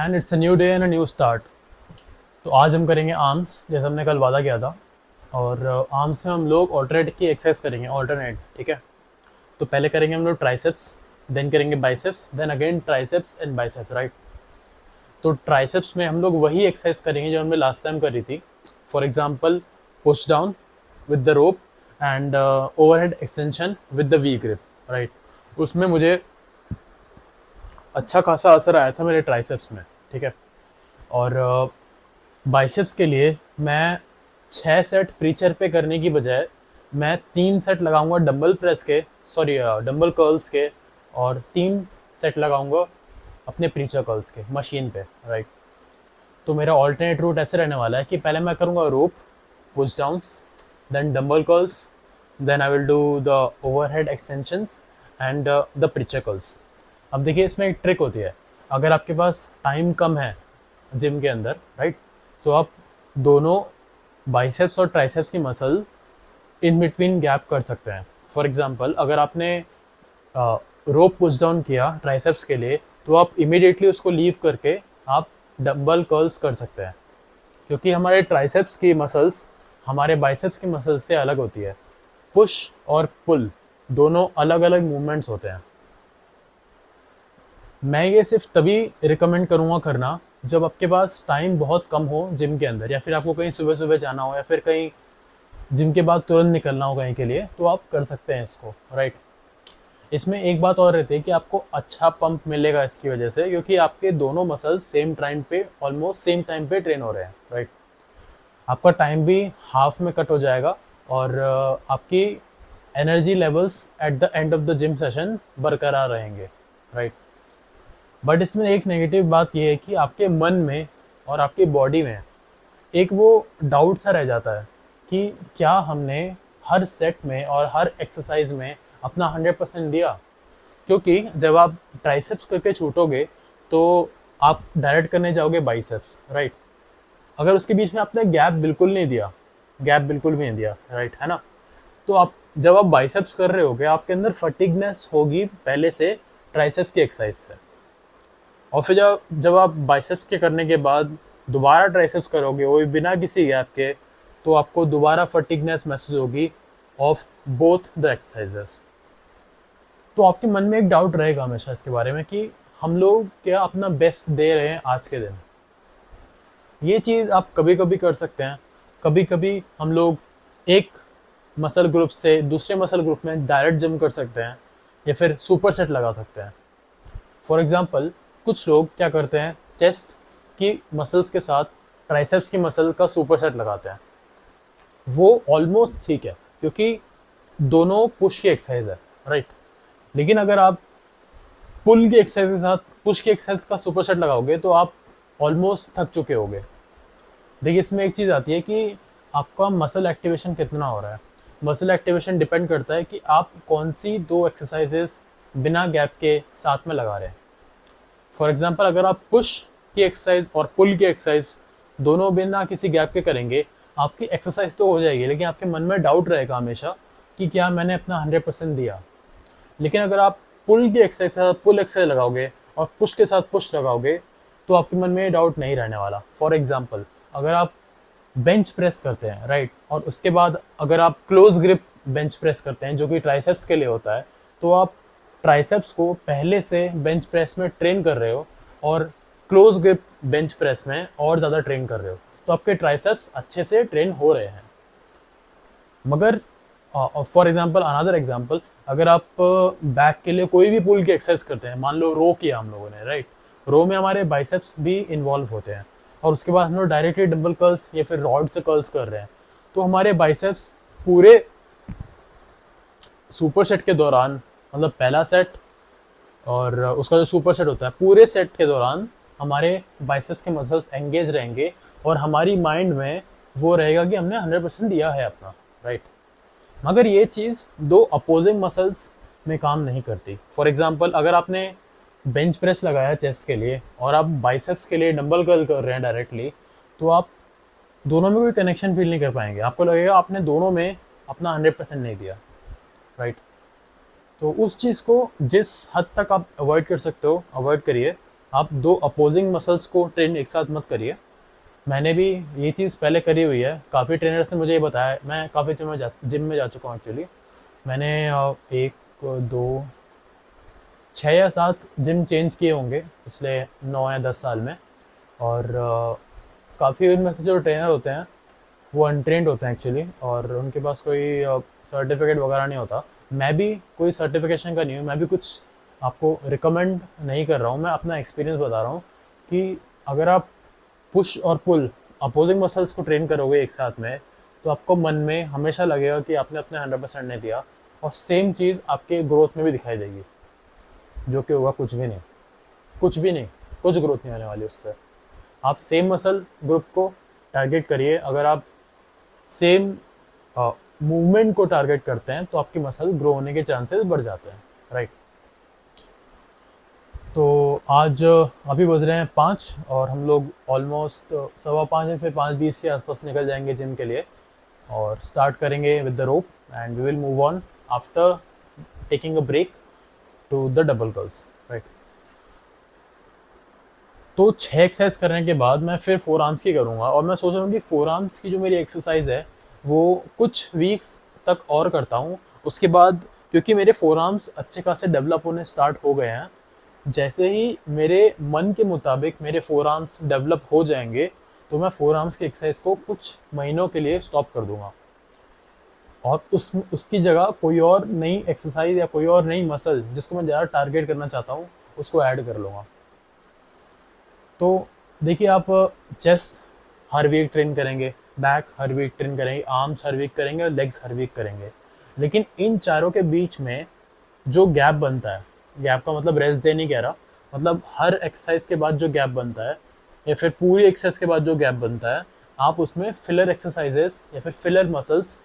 And it's a new day and a new start. तो आज हम करेंगे आर्म्स, जैसे हमने कल वादा किया था। और आर्म्स में हम लोग ऑल्टरनेट की एक्सरसाइज करेंगे, ऑल्टरनेट, ठीक है। तो पहले करेंगे हम लोग ट्राइसेप्स, देन करेंगे biceps, then again triceps and biceps, right. तो ट्राइसेप्स में हम लोग वही एक्सरसाइज करेंगे जो हमने लास्ट टाइम करी थी। For example push down with the rope and overhead extension with the V grip, right. उसमें मुझे अच्छा खासा असर आया था मेरे ट्राइसेप्स में, ठीक है। और बाइसेप्स के लिए मैं 6 सेट प्रीचर पे करने की बजाय मैं 3 सेट लगाऊंगा डंबल प्रेस के, सॉरी डंबल कर्ल्स के, और 3 सेट लगाऊंगा अपने प्रीचर कर्ल्स के मशीन पे, राइट। तो मेरा ऑल्टरनेट रूट ऐसे रहने वाला है कि पहले मैं करूँगा rope push downs, then dumbbell curls, then I will do the overhead extensions and the preacher curls. अब देखिए, इसमें एक ट्रिक होती है। अगर आपके पास टाइम कम है जिम के अंदर, राइट, तो आप दोनों बाइसेप्स और ट्राइसेप्स की मसल इन बिटवीन गैप कर सकते हैं। फॉर एग्जांपल, अगर आपने रोप पुश डाउन किया ट्राइसेप्स के लिए, तो आप इमीडिएटली उसको लीव करके आप डंबल कर्ल्स कर सकते हैं, क्योंकि हमारे ट्राइसेप्स की मसल्स हमारे बाइसेप्स की मसल्स से अलग होती है। पुश और पुल दोनों अलग अलग मूवमेंट्स होते हैं। मैं ये सिर्फ तभी रिकमेंड करूँगा करना जब आपके पास टाइम बहुत कम हो जिम के अंदर, या फिर आपको कहीं सुबह सुबह जाना हो, या फिर कहीं जिम के बाद तुरंत निकलना हो कहीं के लिए, तो आप कर सकते हैं इसको, राइट। इसमें एक बात और रहती है कि आपको अच्छा पंप मिलेगा इसकी वजह से, क्योंकि आपके दोनों मसल्स सेम टाइम पे, ऑलमोस्ट सेम टाइम पे ट्रेन हो रहे हैं, राइट। आपका टाइम भी हाफ में कट हो जाएगा और आपकी energy levels at the end of the gym session बरकरार रहेंगे, राइट। बट इसमें एक नेगेटिव बात यह है कि आपके मन में और आपकी बॉडी में एक वो डाउट सा रह जाता है कि क्या हमने हर सेट में और हर एक्सरसाइज में अपना 100% दिया। क्योंकि जब आप ट्राइसेप्स करके छूटोगे तो आप डायरेक्ट करने जाओगे बाइसेप्स, राइट। अगर उसके बीच में आपने गैप बिल्कुल नहीं दिया, राइट, है ना, तो आप जब आप बाइसेप्स कर रहे होगे, आपके अंदर फटीगनेस होगी पहले से ट्राइसेप्स की एक्सरसाइज से। और फिर जब आप बाइसेप्स के करने के बाद दोबारा ट्राइसेप्स करोगे, वो भी बिना किसी गैप के, तो आपको दोबारा फटीगनेस महसूस होगी ऑफ बोथ द एक्सरसाइजेस। तो आपके मन में एक डाउट रहेगा हमेशा इसके बारे में कि हम लोग क्या अपना बेस्ट दे रहे हैं आज के दिन। ये चीज़ आप कभी कभी कर सकते हैं। कभी कभी हम लोग एक मसल ग्रुप से दूसरे मसल ग्रुप में डायरेक्ट जंप कर सकते हैं, या फिर सुपर सेट लगा सकते हैं। फॉर एग्जाम्पल, कुछ लोग क्या करते हैं, चेस्ट की मसल्स के साथ ट्राइसेप्स की मसल का सुपर सेट लगाते हैं। वो ऑलमोस्ट ठीक है, क्योंकि दोनों पुश की एक्सरसाइज है, राइट। लेकिन अगर आप पुल की एक्सरसाइज के साथ पुश की एक्सरसाइज का सुपर सेट लगाओगे तो आप ऑलमोस्ट थक चुके होगे। देखिए, इसमें एक चीज़ आती है कि आपका मसल एक्टिवेशन कितना हो रहा है। मसल एक्टिवेशन डिपेंड करता है कि आप कौन सी 2 एक्सरसाइजेस बिना गैप के साथ में लगा रहे हैं। फॉर एग्जाम्पल, अगर आप पुश की एक्सरसाइज और पुल की एक्सरसाइज दोनों बिना किसी गैप के करेंगे, आपकी एक्सरसाइज तो हो जाएगी, लेकिन आपके मन में डाउट रहेगा हमेशा कि क्या मैंने अपना 100% दिया। लेकिन अगर आप पुल की एक्सरसाइज के साथ पुल एक्सरसाइज लगाओगे और पुश के साथ पुश लगाओगे, तो आपके मन में डाउट नहीं रहने वाला। फॉर एग्जाम्पल, अगर आप बेंच प्रेस करते हैं, राइट, और उसके बाद अगर आप क्लोज ग्रिप बेंच प्रेस करते हैं, जो कि ट्राइसेप्स के लिए होता है, तो आप ट्राइसेप्स को पहले से बेंच प्रेस में ट्रेन कर रहे हो और क्लोज ग्रिप बेंच प्रेस में और ज़्यादा ट्रेन कर रहे हो, तो आपके ट्राइसेप्स अच्छे से ट्रेन हो रहे हैं। मगर फॉर एग्जांपल, अनदर एग्जांपल, अगर आप बैक के लिए कोई भी पुल की एक्सरसाइज करते हैं, मान लो रो किया हम लोगों ने, राइट, रो में हमारे बाइसेप्स भी इन्वॉल्व होते हैं, और उसके बाद हम लोग डायरेक्टली डंबल कर्ल्स या फिर रॉड से कर्ल्स कर रहे हैं, तो हमारे बाइसेप्स पूरे सुपर सेट के दौरान, मतलब पहला सेट और उसका जो सुपर सेट होता है, पूरे सेट के दौरान हमारे बाइसेप्स के मसल्स एंगेज रहेंगे और हमारी माइंड में वो रहेगा कि हमने 100% दिया है अपना, राइट। मगर ये चीज़ 2 अपोजिंग मसल्स में काम नहीं करती। फॉर एग्जांपल, अगर आपने बेंच प्रेस लगाया चेस्ट के लिए और आप बाइसेप्स के लिए डंबल कर्ल कर रहे हैं डायरेक्टली, तो आप दोनों में कोई कनेक्शन फील नहीं कर पाएंगे। आपको लगेगा आपने दोनों में अपना 100% नहीं दिया, राइट। तो उस चीज़ को जिस हद तक आप अवॉइड कर सकते हो अवॉइड करिए, आप दो अपोजिंग मसल्स को ट्रेन एक साथ मत करिए। मैंने भी ये चीज़ पहले करी हुई है, काफ़ी ट्रेनर्स ने मुझे ये बताया, मैं काफ़ी जिम में जा चुका हूँ एक्चुअली। मैंने एक दो 6 या 7 जिम चेंज किए होंगे पिछले 9 या 10 साल में। और काफ़ी उनमें से जो ट्रेनर होते हैं वो अनट्रेंड होते हैं एक्चुअली, और उनके पास कोई सर्टिफिकेट वगैरह नहीं होता। मैं भी कोई सर्टिफिकेशन का नहीं हूँ, मैं भी कुछ आपको रिकमेंड नहीं कर रहा हूँ, मैं अपना एक्सपीरियंस बता रहा हूँ कि अगर आप पुश और पुल अपोजिंग मसल्स को ट्रेन करोगे एक साथ में, तो आपको मन में हमेशा लगेगा कि आपने अपने 100% नहीं दिया, और सेम चीज़ आपके ग्रोथ में भी दिखाई देगी, जो कि होगा कुछ भी नहीं, कुछ भी नहीं, कुछ ग्रोथ नहीं होने वाली उससे। आप सेम मसल ग्रुप को टारगेट करिए। अगर आप सेम मूवमेंट को टारगेट करते हैं तो आपकी मसल ग्रो होने के चांसेस बढ़ जाते हैं, राइट। तो आज अभी बज रहे हैं 5 और हम लोग ऑलमोस्ट 5:15 या फिर 5:20 के आसपास निकल जाएंगे जिम के लिए, और स्टार्ट करेंगे with the rope and we will move on after taking a break to the double curls, right. तो 6 एक्सरसाइज करने के बाद मैं फिर 4 आर्म्स की करूँगा, और मैं सोच रहा हूँ कि 4 आर्म्स की जो मेरी एक्सरसाइज है वो कुछ वीक्स तक और करता हूँ। उसके बाद क्योंकि मेरे 4 आर्म्स अच्छे खासे डेवलप होने स्टार्ट हो गए हैं, जैसे ही मेरे मन के मुताबिक मेरे 4 आर्म्स डेवलप हो जाएंगे तो मैं 4 आर्म्स की एक्सरसाइज को कुछ महीनों के लिए स्टॉप कर दूंगा, और उसकी जगह कोई और नई एक्सरसाइज या कोई और नई मसल जिसको मैं ज़्यादा टारगेट करना चाहता हूँ उसको ऐड कर लूँगा। तो देखिए, आप चेस्ट हर वीक ट्रेन करेंगे, बैक हर वीक ट्रेन करेंगे, आर्म्स हर वीक करेंगे और लेग्स हर वीक करेंगे, लेकिन इन चारों के बीच में जो गैप बनता है, गैप का मतलब रेस्ट डे नहीं कह रहा, मतलब हर एक्सरसाइज के बाद जो गैप बनता है या फिर पूरी एक्सरसाइज के बाद जो गैप बनता है, आप उसमें फिलर एक्सरसाइजेस या फिर फिलर मसल्स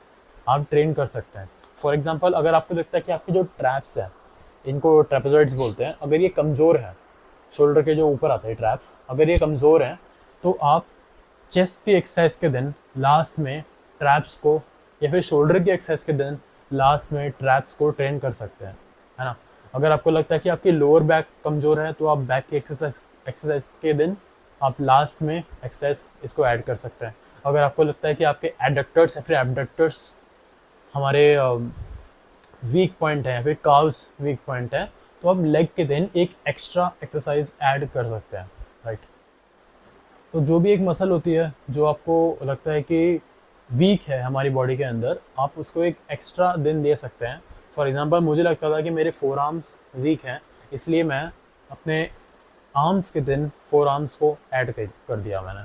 आप ट्रेन कर सकते हैं। फॉर एग्जांपल, अगर आपको लगता है कि आपके जो ट्रैप्स हैं, इनको ट्रेपेजॉइड्स बोलते हैं, अगर ये कमज़ोर है, शोल्डर के जो ऊपर आते हैं ट्रैप्स, अगर ये कमज़ोर हैं तो आप चेस्ट की एक्सरसाइज के दिन लास्ट में ट्रैप्स को, या फिर शोल्डर की एक्सरसाइज के दिन लास्ट में ट्रैप्स को ट्रेन कर सकते हैं, है ना। अगर आपको लगता है कि आपकी लोअर बैक कमज़ोर है तो आप बैक की एक्सरसाइज के दिन आप लास्ट में एक्सरसाइज इसको ऐड कर सकते हैं। अगर आपको लगता है कि आपके एडक्टर्स या फिर एबडक्टर्स हमारे वीक पॉइंट है या फिर काव्स वीक पॉइंट है, तो आप लेग के दिन एक एक्स्ट्रा एक्सरसाइज ऐड कर सकते हैं, राइट। तो जो भी एक मसल होती है जो आपको लगता है कि वीक है हमारी बॉडी के अंदर, आप उसको एक एक्स्ट्रा दिन दे सकते हैं। फॉर एग्जांपल, मुझे लगता था कि मेरे 4 आर्म्स वीक हैं, इसलिए मैं अपने आर्म्स के दिन 4 आर्म्स को ऐड कर दिया मैंने,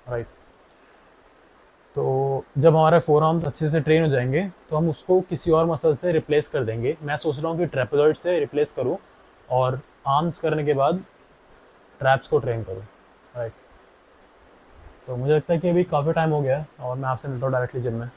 राइट। तो जब हमारे 4 आर्म्स अच्छे से ट्रेन हो जाएंगे तो हम उसको किसी और मसल से रिप्लेस कर देंगे। मैं सोच रहा हूँ कि ट्रेपेजॉइड से रिप्लेस करूँ और आर्म्स करने के बाद ट्रैप्स को ट्रेन करूँ, राइट। तो मुझे लगता है कि अभी काफ़ी टाइम हो गया है और मैं आपसे मिलता हूँ डायरेक्टली जिम में।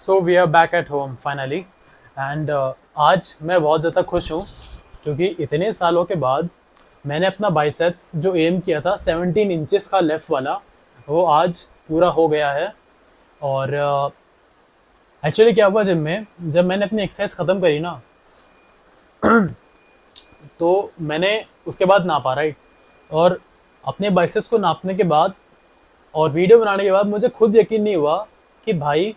So we are back at home finally and आज मैं बहुत ज़्यादा खुश हूँ क्योंकि इतने सालों के बाद मैंने अपना बाइसेप्स जो एम किया था 17 इंचेस का लेफ़्ट वाला, वो आज पूरा हो गया है। और एक्चुअली क्या हुआ, जिम में जब मैंने अपनी एक्सरसाइज ख़त्म करी ना तो मैंने उसके बाद नापा, राइट। और अपने बाइसेप्स को नापने के बाद और वीडियो बनाने के बाद मुझे खुद यकीन नहीं हुआ कि भाई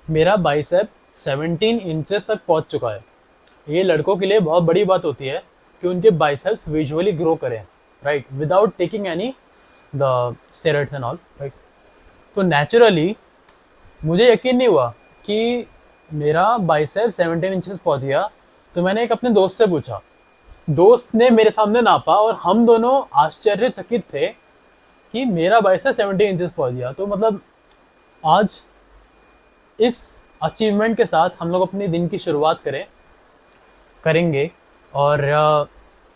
मेरा बाइसेप 17 इंचेस तक पहुंच चुका है। ये लड़कों के लिए बहुत बड़ी बात होती है कि उनके बाइसेप्स विजुअली ग्रो करें, right, without taking any the steroids and all, right. तो नेचुरली मुझे यकीन नहीं हुआ कि मेरा बाइसेप 17 इंचेस पहुंच गया। तो मैंने एक अपने दोस्त से पूछा, दोस्त ने मेरे सामने नापा और हम दोनों आश्चर्यचकित थे कि मेरा बाइसेप 17 इंचेस पहुंच गया। तो मतलब आज इस अचीवमेंट के साथ हम लोग अपने दिन की शुरुआत करेंगे। और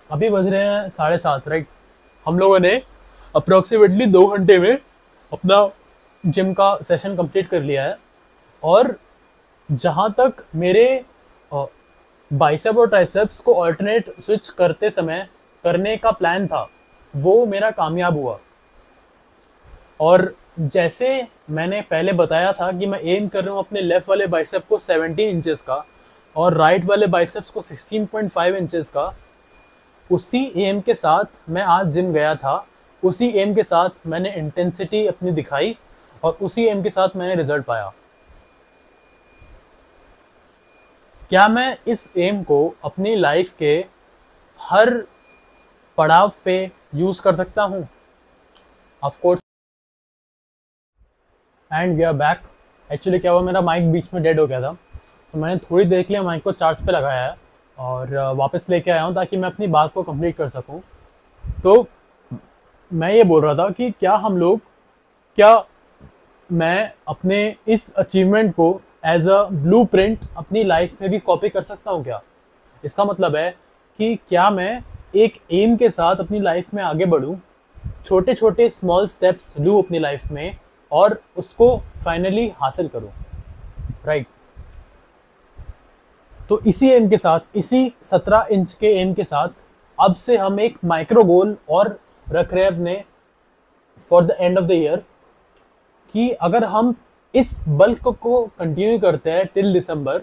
अभी बज रहे हैं 7:30, राइट। हम लोगों ने अप्रोक्सीमेटली 2 घंटे में अपना जिम का सेशन कंप्लीट कर लिया है। और जहाँ तक मेरे बाइसेप और ट्राइसेप्स को ऑल्टरनेट स्विच करते समय करने का प्लान था, वो मेरा कामयाब हुआ। और जैसे मैंने पहले बताया था कि मैं एम कर रहा हूँ अपने लेफ्ट वाले बाइसेप को 17 इंचेस का और राइट वाले बाइसेप्स को 16.5 इंचेस का, उसी एम के साथ मैं आज जिम गया था। उसी एम के साथ मैंने इंटेंसिटी अपनी दिखाई और उसी एम के साथ मैंने रिजल्ट पाया। क्या मैं इस एम को अपनी लाइफ के हर पड़ाव पे यूज कर सकता हूँ? Of course. And we are back. Actually क्या हुआ, मेरा माइक बीच में डेड हो गया था, तो मैंने थोड़ी देर के लिए माइक को चार्ज पे लगाया है और वापस लेके आया हूँ ताकि मैं अपनी बात को कंप्लीट कर सकूँ। तो मैं ये बोल रहा था कि क्या मैं अपने इस अचीवमेंट को एज अ ब्लूप्रिंट अपनी लाइफ में भी कॉपी कर सकता हूँ क्या? इसका मतलब है कि क्या मैं एक एम के साथ अपनी लाइफ में आगे बढ़ूँ, छोटे छोटे स्मॉल स्टेप्स लूँ अपनी लाइफ में और उसको फाइनली हासिल करूँ, राइट। तो इसी एम के साथ, इसी 17 इंच के एम के साथ अब से हम एक माइक्रो गोल और रख रहे हैं अपने for the end of the year कि अगर हम इस बल्क को कंटिन्यू करते हैं टिल दिसंबर,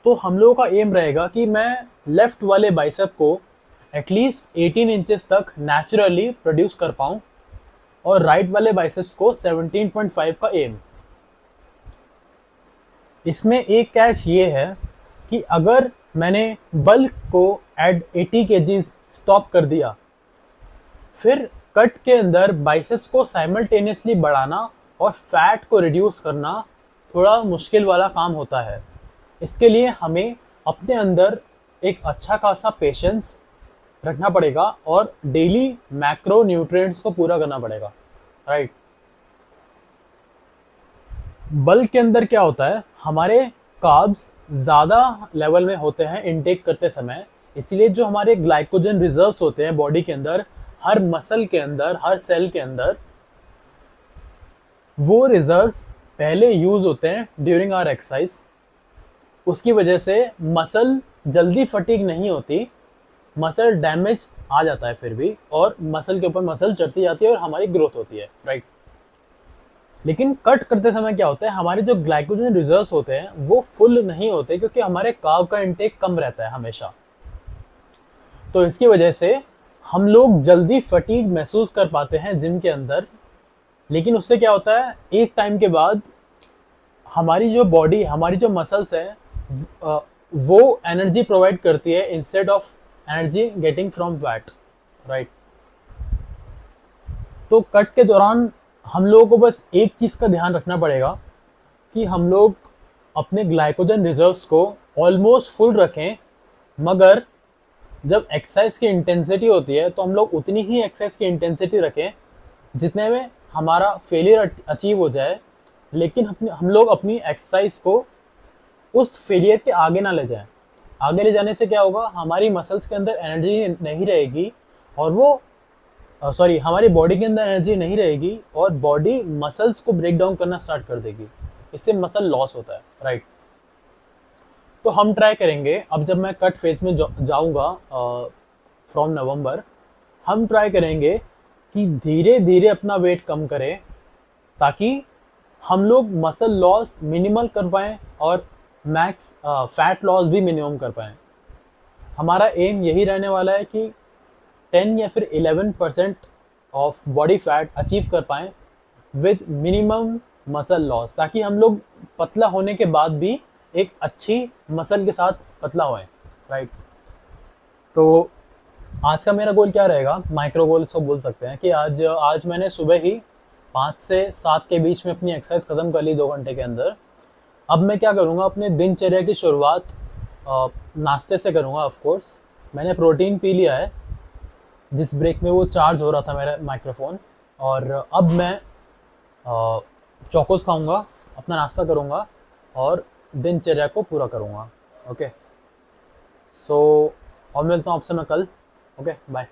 तो हम लोगों का एम रहेगा कि मैं लेफ्ट वाले बाइसेप को एटलीस्ट 18 इंचेस तक नेचुरली प्रोड्यूस कर पाऊँ और राइट वाले बाइसेप्स को 17.5 का एम। इसमें एक कैच ये है कि अगर मैंने बल्क को एट 80 kgs स्टॉप कर दिया, फिर कट के अंदर बाइसेप्स को साइमल्टेनियसली बढ़ाना और फैट को रिड्यूस करना थोड़ा मुश्किल वाला काम होता है। इसके लिए हमें अपने अंदर एक अच्छा खासा पेशेंस रखना पड़ेगा और डेली मैक्रो न्यूट्रिएंट्स को पूरा करना पड़ेगा, राइट। बल्क के अंदर क्या होता है, हमारे कार्ब्स ज़्यादा लेवल में होते हैं इनटेक करते समय, इसलिए जो हमारे ग्लाइकोजन रिजर्व्स होते हैं बॉडी के अंदर, हर मसल के अंदर, हर सेल के अंदर, वो रिजर्व्स पहले यूज होते हैं ड्यूरिंग आवर एक्सरसाइज। उसकी वजह से मसल जल्दी फटीग नहीं होती, मसल डैमेज आ जाता है फिर भी, और मसल के ऊपर मसल चढ़ती जाती है और हमारी ग्रोथ होती है, राइट। लेकिन कट करते समय क्या होता है, हमारे जो ग्लाइकोजन रिजर्व्स होते हैं वो फुल नहीं होते क्योंकि हमारे कार्ब का इंटेक कम रहता है हमेशा। तो इसकी वजह से हम लोग जल्दी फटीग महसूस कर पाते हैं जिम के अंदर। लेकिन उससे क्या होता है, एक टाइम के बाद हमारी जो बॉडी, हमारी जो मसल्स है, वो एनर्जी प्रोवाइड करती है instead of energy getting from fat, right. तो कट के दौरान हम लोगों को बस एक चीज़ का ध्यान रखना पड़ेगा कि हम लोग अपने ग्लाइकोजन रिजर्व्स को ऑलमोस्ट फुल रखें, मगर जब एक्सरसाइज की इंटेंसिटी होती है तो हम लोग उतनी ही एक्सरसाइज की इंटेंसिटी रखें जितने में हमारा फेलियर अचीव हो जाए। लेकिन हम लोग अपनी एक्सरसाइज को उस फेलियर के आगे ना ले जाएं। आगे ले जाने से क्या होगा, हमारी मसल्स के अंदर एनर्जी नहीं रहेगी और वो हमारी बॉडी के अंदर एनर्जी नहीं रहेगी और बॉडी मसल्स को ब्रेक डाउन करना स्टार्ट कर देगी। इससे मसल लॉस होता है, राइट। तो हम ट्राई करेंगे, अब जब मैं कट फेज में जाऊंगा फ्रॉम नवंबर, हम ट्राई करेंगे कि धीरे धीरे अपना वेट कम करें, ताकि हम लोग मसल लॉस मिनिमल कर पाएँ और मैक्स फैट लॉस भी मिनिमम कर पाएँ। हमारा एम यही रहने वाला है कि 10 या फिर 11% ऑफ बॉडी फैट अचीव कर पाएँ विद मिनिमम मसल लॉस, ताकि हम लोग पतला होने के बाद भी एक अच्छी मसल के साथ पतला होएं, राइट। तो आज का मेरा गोल क्या रहेगा, माइक्रो गोल इसको बोल सकते हैं, कि आज मैंने सुबह ही 5 से 7 के बीच में अपनी एक्सरसाइज ख़त्म कर ली 2 घंटे के अंदर। अब मैं क्या करूँगा, अपने दिनचर्या की शुरुआत नाश्ते से करूँगा। ऑफ कोर्स मैंने प्रोटीन पी लिया है, जिस ब्रेक में वो चार्ज हो रहा था मेरा माइक्रोफोन, और अब मैं चोकोस खाऊंगा, अपना नाश्ता करूँगा और दिनचर्या को पूरा करूँगा। ओके, सो और मिलता हूँ आपसे मैं कल। Okay, bye.